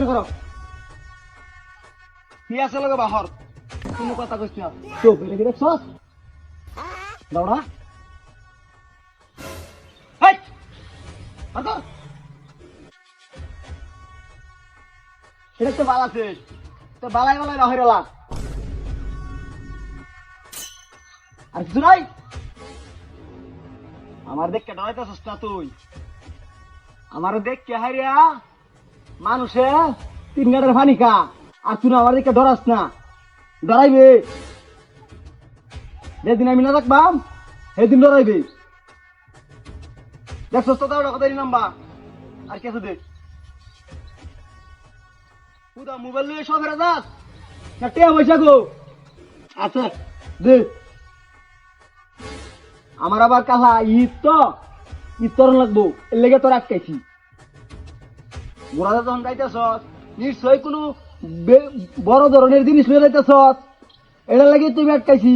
করো কি আছে লগে বাহর কোনো কথা কইছ না তো বেরে গেলে সস দাওড়া হাই আতো এটা তো বালা আছে তো বালাই বালাই বাহিরলা আর কিছু নাই আমার দেখ কেটে হইতাছস না তুই আমার দেখ কে হারিয়া মানুষে 3 গাড়ের পানি খা আর তুই আমার দিকে ডরাস না ডরাইবে যেদিন আমি না রাখবাম সেদিন ডরাইবে দেখছস তো দাও কথা নাম্বা আর কিছু দেখ পুরা মোবাইল নিয়ে সব হেরে যাস না টিয়া পয়সা গো আচ্ছা দে আমার আবার কাহা ঈদ তোর লাগবো এর লেগে তোর আটকাইছি গোড়াতে যখন যাইতেছ নিশ্চয়ই কোনো বড় ধরনের জিনিস লয়ে যাইতেছ এটার লাগে তুমি আটকাইছি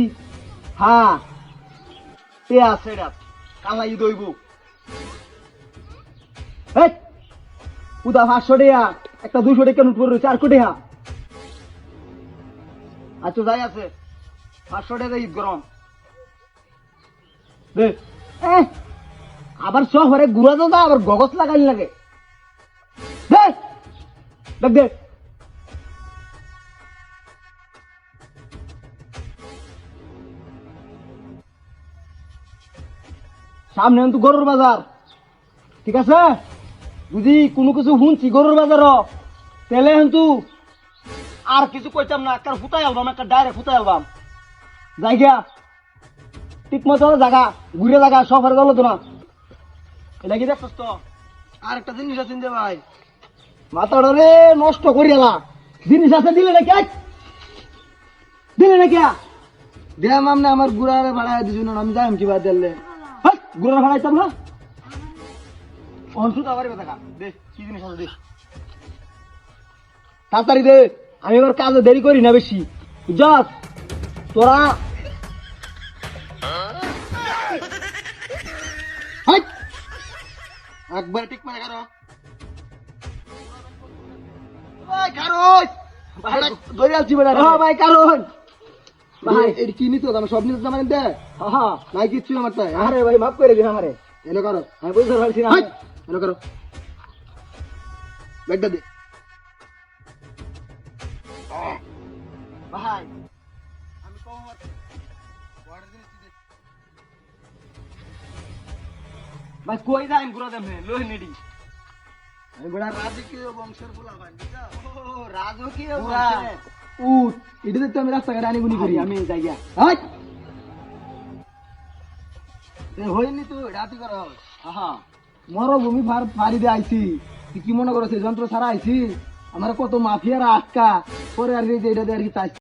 হ্যাঁ সেটা কালা ঈদ হইব উদা 500 টাকা একটা 200 টাকা নোট পড়ে 4 কোটি হা আচ্ছা যাই আছে 500 টাকা ঈদ গরম দে আবার শহরে ঘুরা দাদা আবার গগস লাগাইল লাগে দেখ দে সামনে কিন্তু গরুর বাজার ঠিক আছে যদি কোনো কিছু শুনছি গরুর বাজার তাহলে কিন্তু আর কিছু কইতাম না একটা ফুটাই আলবাম একটা ডাইরেক্ট ফুটাই আলবাম যাই গিয়া ঠিক মতো জায়গা ঘুরে জায়গা সফরে গেল তো না এটা কি দেখছ তো আর একটা জিনিস আছে যে ভাই মাথাটা রে নষ্ট করিয়ালা জিনিস আছে দিলে নাকি দিলাম আমনে আমার গুড়ারে ভাড়ায় দিছুন আমি যাইম কি বাদ দিলে গুড়ারে ভাড়াইতাম না অনসুত আবার কথা দে কি জিনিস আছে দে তাড়াতাড়ি দে আমি এবার কাজে দেরি করি না বেশি বুঝছস তোরা একবার ঠিক মানে কারো ভাই কারণ ভাই ধরে আছি বেটা হ্যাঁ ভাই কারণ ভাই এর কি নিতো আমি সব নিতে মানে দে হ্যাঁ নাই কিছু আমার তাই আরে ভাই মাফ করে দিন আমারে এলো করো আমি বুঝতে পারছি না এলো করো ব্যাগটা দে ভাই আমি কম অর্ডার দিচ্ছি দে ভাই কই যাইম পুরো দেম লই নেডি আমি বড় রাজকীয় বংশের পোলা ভাই বুঝছো ও রাজকীয় বংশের উট এটা দেখতে আমি রাস্তা ঘাটে আনিগুনি করি আমি যাইয়া হাই এ হইনি তুই রাতি কর হ্যাঁ মরভূমি ফাড়ি দিয়ে আইছি তুই কি মনে করছিস যন্ত্র ছাড়া আইছি আমার কত মাফিয়ারা আটকা পরে আর এটা দিয়ে আর কি চাই